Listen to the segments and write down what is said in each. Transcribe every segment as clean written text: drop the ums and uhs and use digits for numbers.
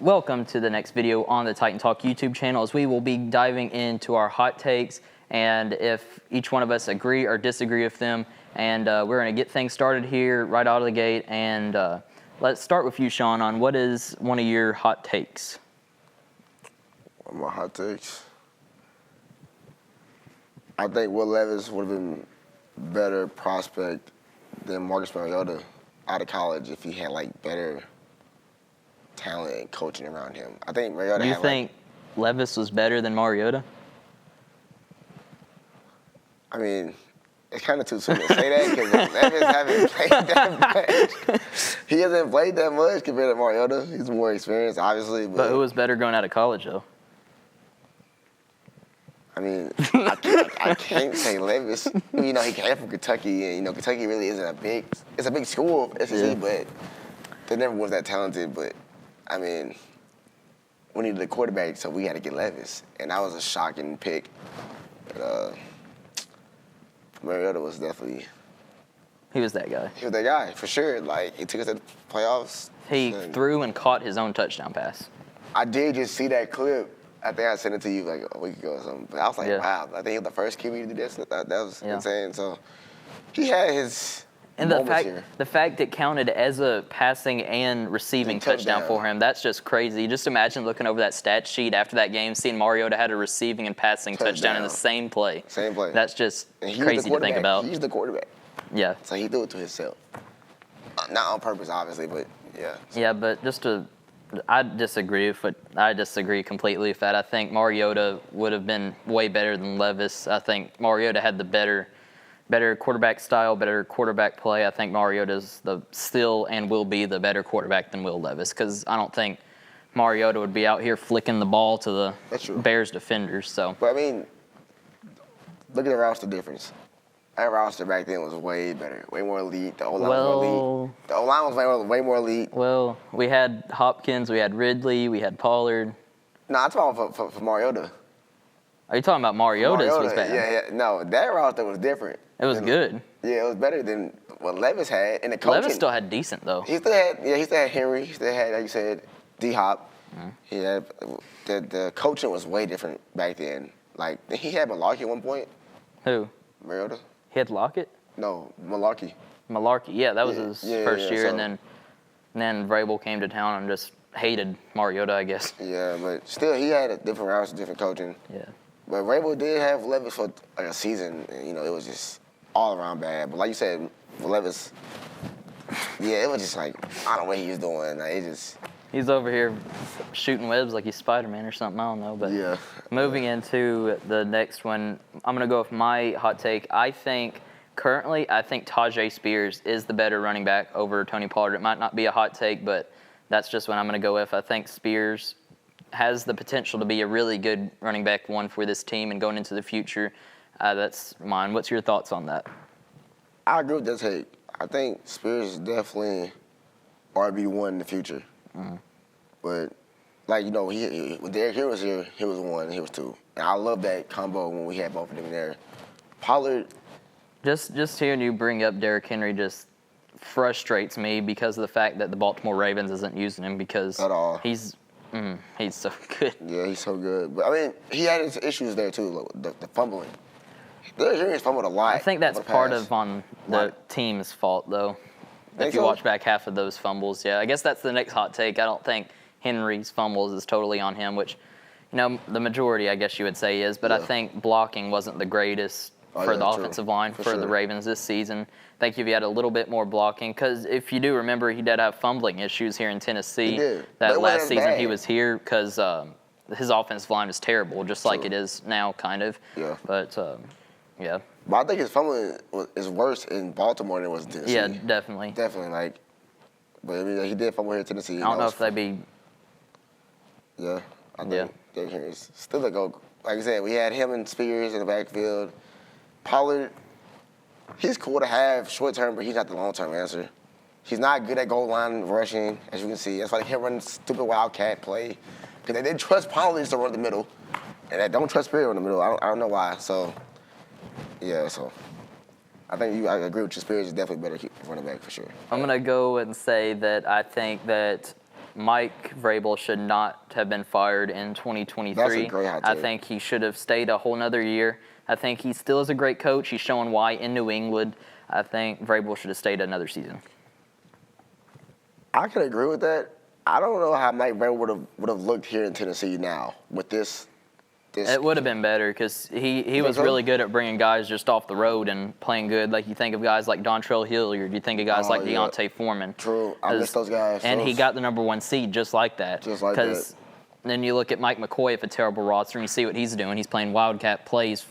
welcome to the next video on the Titan Talk YouTube channel, as we will be diving into our hot takes and if each one of us agree or disagree with them. And we're going to get things started here right out of the gate. And let's start with you, Sean, on what is one of your hot takes? My hot takes? I think Will Levis would have been better prospect than Marcus Mariota out of college if he had like better talent and coaching around him. I think Mariota. You think Levis was better than Mariota? I mean, it's kind of too soon to say that because Levis hasn't played that much. He hasn't played that much compared to Mariota. He's more experienced, obviously. But who was better going out of college, though? I mean, I can't say Levis. You know, he came from Kentucky, and, you know, Kentucky really isn't it's a big school, SEC, yeah. But they never was that talented. But, I mean, we needed a quarterback, so we had to get Levis. And that was a shocking pick. But, Mariota was definitely... He was that guy. He was that guy, for sure. Like, he took us to the playoffs. He threw and caught his own touchdown pass. I did just see that clip. I think I sent it to you like a week ago or something. But I was like, wow. I think he was the first QB to do this. That was insane. So he had his moments here. The fact it counted as a passing and receiving touchdown for him, that's just crazy. Just imagine looking over that stat sheet after that game, seeing Mariota had a receiving and passing touchdown in the same play. Same play. That's just crazy to think about. He's the quarterback. Yeah. So he threw it to himself. Not on purpose, obviously, but yeah. So. Yeah, but I disagree completely with that. I think Mariota would have been way better than Levis. I think Mariota had the better quarterback style, better quarterback play. I think Mariota's still and will be the better quarterback than Will Levis, because I don't think Mariota would be out here flicking the ball to the Bears defenders. So, but I mean, look at the roster difference. That roster back then was way better, way more elite. The O-line was more elite. The O-line was way more elite. Well, we had Hopkins, we had Ridley, we had Pollard. No, I'm talking for Mariota. Are you talking about Mariota's was bad? Yeah. No, that roster was different. It was good. Yeah, it was better than what Levis had. And the coaching. Levis still had decent, though. He still had Henry. He still had, like you said, D-Hop. Mm-hmm. He had, the coaching was way different back then. Like, he had Malarkey at one point. Who? Mariota. He had Lockett? No, Malarkey. Yeah, that was his first year, so, and then Vrabel came to town and just hated Mariota, I guess. Yeah, but still, he had a different roster, different coaching. Yeah. But Vrabel did have Levis for like a season, and, you know, it was just all around bad. But like you said, Levis, it was just like, I don't know what he was doing. Like, He's over here shooting webs like he's Spider-Man or something, I don't know. But moving into the next one, I'm going to go with my hot take. I think Tajay Spears is the better running back over Tony Pollard. It might not be a hot take, but that's just what I'm going to go with. I think Spears has the potential to be a really good running back one for this team and going into the future. That's mine. What's your thoughts on that? I agree with that take. I think Spears is definitely RB1 in the future. Mm-hmm. But, like, you know, when Derrick Henry was here, he was 1 and he was 2. And I love that combo when we had both of them there. Pollard. Just hearing you bring up Derrick Henry just frustrates me because of the fact that the Baltimore Ravens isn't using him because at all. He's so good. Yeah, he's so good. But, I mean, he had his issues there, too, the fumbling. Derrick Henry's fumbled a lot. I think that's part of the team's fault, though. If you watch back half of those fumbles, I guess that's the next hot take. I don't think Henry's fumbles is totally on him, which, you know, the majority, I guess you would say is. But I think blocking wasn't the greatest for the offensive line for the Ravens this season. I think if you had a little bit more blocking, because if you do remember, he did have fumbling issues here in Tennessee. He did. That last season he was here because his offensive line was terrible, just like it is now, kind of. Yeah. But, yeah. But I think his fumbling is worse in Baltimore than it was in Tennessee. Yeah, definitely. Definitely, like, but I mean, he did fumble here in Tennessee. I don't know if they'd be. Yeah, I think Derrick Henry's still a go. Like I said, we had him and Spears in the backfield. Pollard, he's cool to have short term, but he's not the long term answer. He's not good at goal line rushing, as you can see. That's why they can't run stupid wildcat play, because they didn't trust Pollard to run the middle, and they don't trust Spears in the middle. I don't know why. So. Yeah, so I agree with you. Spears is definitely better running back for sure. I'm going to go and say that I think that Mike Vrabel should not have been fired in 2023. That's a great hot take. I think he should have stayed a whole nother year. I think he still is a great coach. He's showing why in New England. I think Vrabel should have stayed another season. I can agree with that. I don't know how Mike Vrabel would have looked here in Tennessee now with this. It would have been better because he was really good at bringing guys just off the road and playing good. Like you think of guys like Dontrell Hilliard, you think of guys like Deontay Foreman. True, I miss those guys. And he got the #1 seed just like that. Just like that. Because then you look at Mike McCoy with a terrible roster and you see what he's doing. He's playing Wildcat plays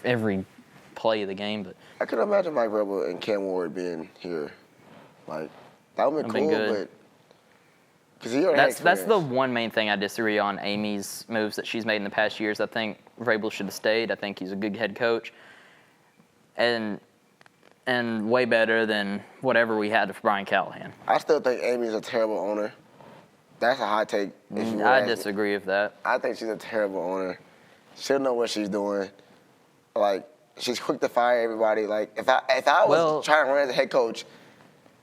every play of the game. But I could imagine Mike Vrabel and Cam Ward being here. Like, that would have been cool, but because he already that's the one main thing I disagree on Amy's moves that she's made in the past years. I think Vrabel should have stayed. I think he's a good head coach, and way better than whatever we had with Brian Callahan. I still think Amy's a terrible owner. That's a hot take. I disagree with that. I think she's a terrible owner. She don't know what she's doing. Like, she's quick to fire everybody. Like, if I was trying to run as a head coach,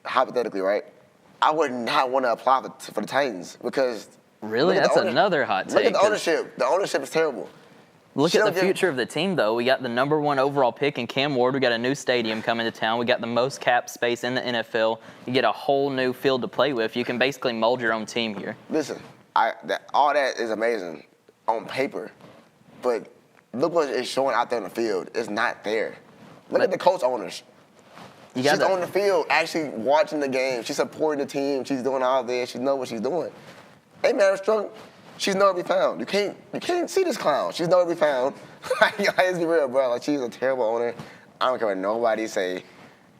hypothetically, right? I would not want to apply for the Titans because really, that's another hot take. Look at the ownership. The ownership is terrible. Look at the future of the team, though. We got the #1 overall pick in Cam Ward. We got a new stadium coming to town. We got the most cap space in the NFL. You get a whole new field to play with. You can basically mold your own team here. Listen, all that is amazing on paper, but look what it's showing out there in the field. It's not there. Look at the Colts owners. She's on the field, actually watching the game. She's supporting the team. She's doing all this. She knows what she's doing. Hey, man, Strong, she's nowhere to be found. You can't see this clown. She's nowhere to be found. Let's be real, bro. Like, she's a terrible owner. I don't care what nobody say.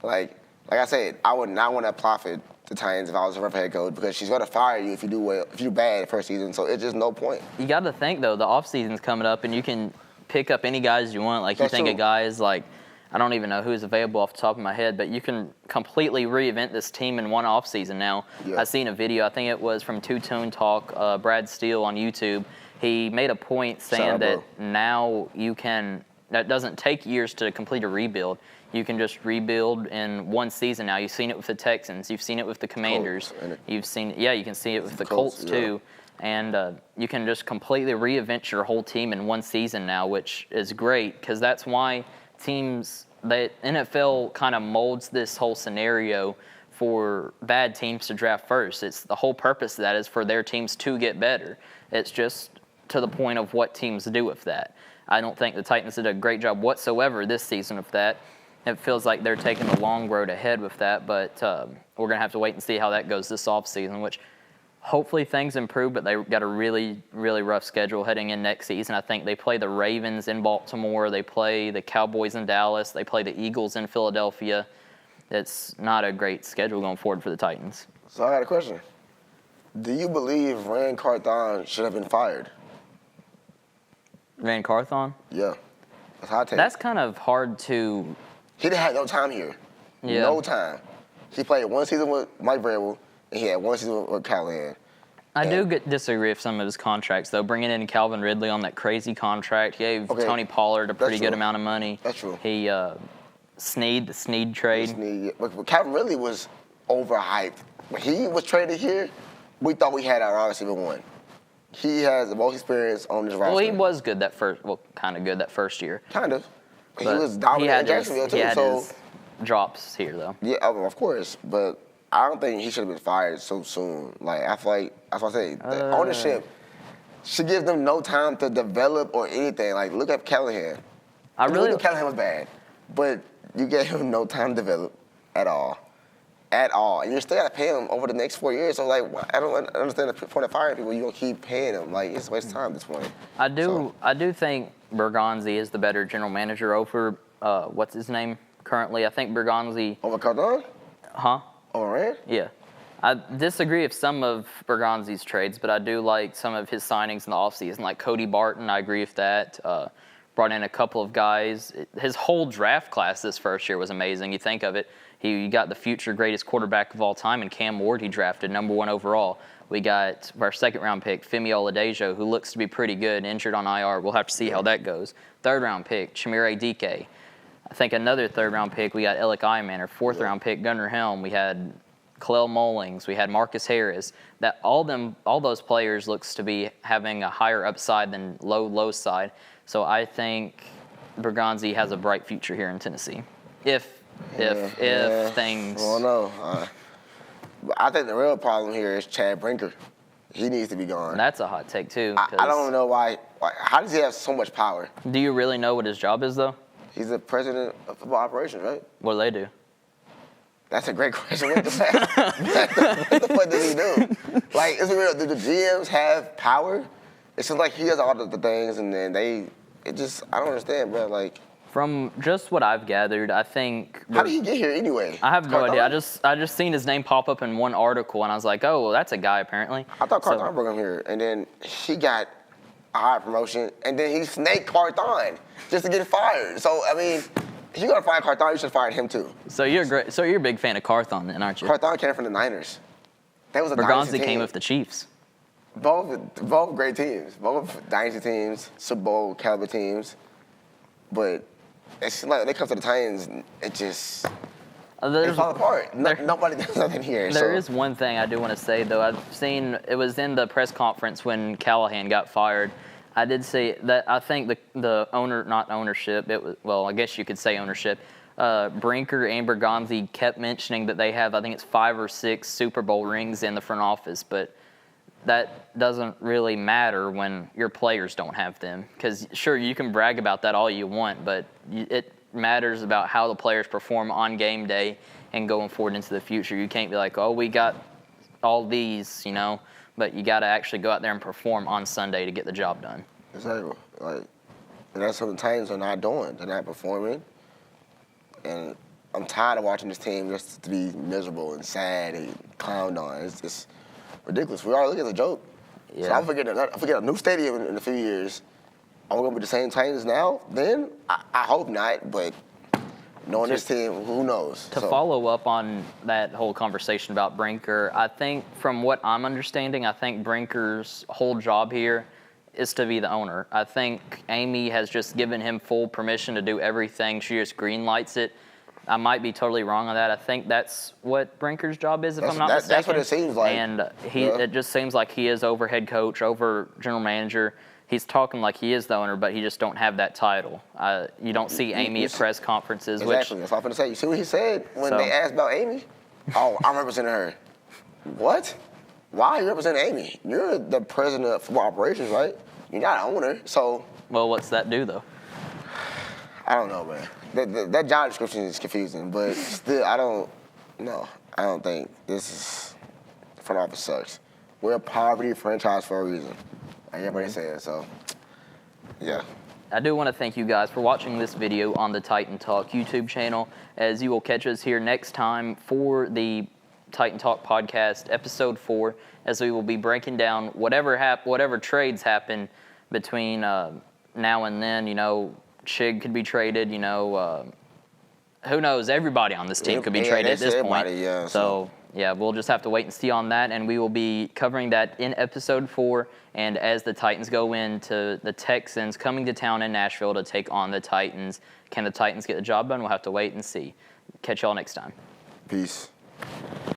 Like I said, I would not want to apply for the Titans if I was a head coach because she's going to fire you if you do well, if you do bad first season. So it's just no point. You got to think, though, the offseason's coming up, and you can pick up any guys you want. Like, you think of guys like, I don't even know who's available off the top of my head, but you can completely reinvent this team in one offseason now. Yeah. I seen a video, I think it was from Two Tone Talk, Brad Steele on YouTube. He made a point saying that now that doesn't take years to complete a rebuild. You can just rebuild in one season now. You've seen it with the Texans. You've seen it with the Commanders. You can see it with the Colts too. And you can just completely reinvent your whole team in one season now, which is great because that's why the NFL kind of molds this whole scenario for bad teams to draft first. It's the whole purpose of that is for their teams to get better. It's just to the point of what teams do with that. I don't think the Titans did a great job whatsoever this season with that. It feels like they're taking the long road ahead with that, but we're going to have to wait and see how that goes this offseason, which hopefully things improve, but they've got a really, really rough schedule heading in next season. I think they play the Ravens in Baltimore. They play the Cowboys in Dallas. They play the Eagles in Philadelphia. It's not a great schedule going forward for the Titans. So I got a question. Do you believe Rand Carthon should have been fired? Rand Carthon? Yeah. That's hot take. That's kind of hard to... He didn't have no time here. Yeah. No time. He played one season with Mike Vrabel, and he had one season with Callahan. I do disagree with some of his contracts, though. Bringing in Calvin Ridley on that crazy contract, he gave Tony Pollard a pretty good amount of money. That's true. He the Snead trade. But Calvin Ridley was overhyped. When he was traded here, we thought we had our receiver one. He has the most experience on this roster. Well, he was good kind of good that first year. Kind of. He was dominant in Jacksonville, too. He had his drops here, though. Yeah, of course. But I don't think he should have been fired so soon. Like, I feel like, that's what I say, the ownership should give them no time to develop or anything. Like, look at Callahan. I really knew Callahan was bad, but you gave him no time to develop at all. At all. And you still got to pay him over the next 4 years. So, like, I don't understand the point of firing people. You're going to keep paying them. Like, it's a waste of time at this point. I do think Bergonzi is the better general manager over, what's his name currently? I think Bergonzi. Over Cardone? Huh? Over Rand? Yeah. I disagree with some of Bergonzi's trades, but I do like some of his signings in the offseason, like Cody Barton. I agree with that. Brought in a couple of guys. His whole draft class this first year was amazing. You think of it. He got the future greatest quarterback of all time in Cam Ward. He drafted #1 overall. We got our second-round pick, Femi Oladejo, who looks to be pretty good, injured on IR. We'll have to see how that goes. Third-round pick, Chimere Dike. I think another third-round pick, we got Alec Eyman. Fourth-round pick, Gunnar Helm. We had Khalil Mullings, we had Marcus Harris. That all those players looks to be having a higher upside than low side. So I think Bergonzi has a bright future here in Tennessee. If things. Well, no. I think the real problem here is Chad Brinker. He needs to be gone. That's a hot take too. I don't know why. How does he have so much power? Do you really know what his job is though? He's the president of football operations, right? What do they do? That's a great question. What the fuck does he do? Like, is it real? Do the GMs have power? It's just like he has all the things, and then I don't understand, bro. Like, from just what I've gathered, I think. How did he get here anyway? I have no idea. I just seen his name pop up in one article, and I was like, oh, well, that's a guy apparently. I thought Carthon brought him here, and then he got a high promotion, and then he snaked Carthon just to get fired. So I mean, if you're gonna fire Carthon, you should fire him too. So you're a big fan of Carthon, then, aren't you? Carthon came from the Niners. That was a dynasty team. Bergonzi came with the Chiefs. Both great teams, both dynasty teams, Super Bowl caliber teams, but it's like when it comes to the Titans, it just it falls apart. Nobody does nothing here. There is one thing I do want to say though. I've seen it was in the press conference when Callahan got fired. I did say that I think the owner, not ownership, it was, well, I guess you could say ownership. Brinker and Bergonzi kept mentioning that they have, I think it's 5 or 6 Super Bowl rings in the front office, but that doesn't really matter when your players don't have them. Because sure, you can brag about that all you want, but it matters about how the players perform on game day and going forward into the future. You can't be like, oh, we got all these, but you got to actually go out there and perform on Sunday to get the job done. Exactly. And that's what the Titans are not doing. They're not performing. And I'm tired of watching this team just to be miserable and sad and clowned on. It's just ridiculous. We already look at a joke. Yeah. So I forget a new stadium in a few years. Are we going to be the same Titans now? Then? I hope not, but knowing this team, who knows? To follow up on that whole conversation about Brinker, I think from what I'm understanding, I think Brinker's whole job here is to be the owner. I think Amy has just given him full permission to do everything. She just green lights it. I might be totally wrong on that. I think that's what Brinker's job is, if I'm not mistaken. That's what it seems like. And it just seems like he is over head coach, over general manager. He's talking like he is the owner, but he just don't have that title. You don't see Amy at press conferences. Exactly. That's what I'm going to say. You see what he said when they asked about Amy? Oh, I'm representing her. What? Why are you representing Amy? You're the president of football operations, right? You're not an owner, so. Well, what's that do, though? I don't know, man. That job description is confusing, but still, I don't think this is, front office sucks. We're a poverty franchise for a reason. Like everybody says, so, yeah. I do want to thank you guys for watching this video on the Titan Talk YouTube channel, as you will catch us here next time for the Titan Talk podcast, episode 4, as we will be breaking down whatever trades happen between now and then. Chig could be traded, who knows? Everybody on this team could be traded at this point. Yeah, so, we'll just have to wait and see on that, and we will be covering that in episode 4, and as the Titans go into the Texans coming to town in Nashville to take on the Titans. Can the Titans get the job done? We'll have to wait and see. Catch y'all next time. Peace.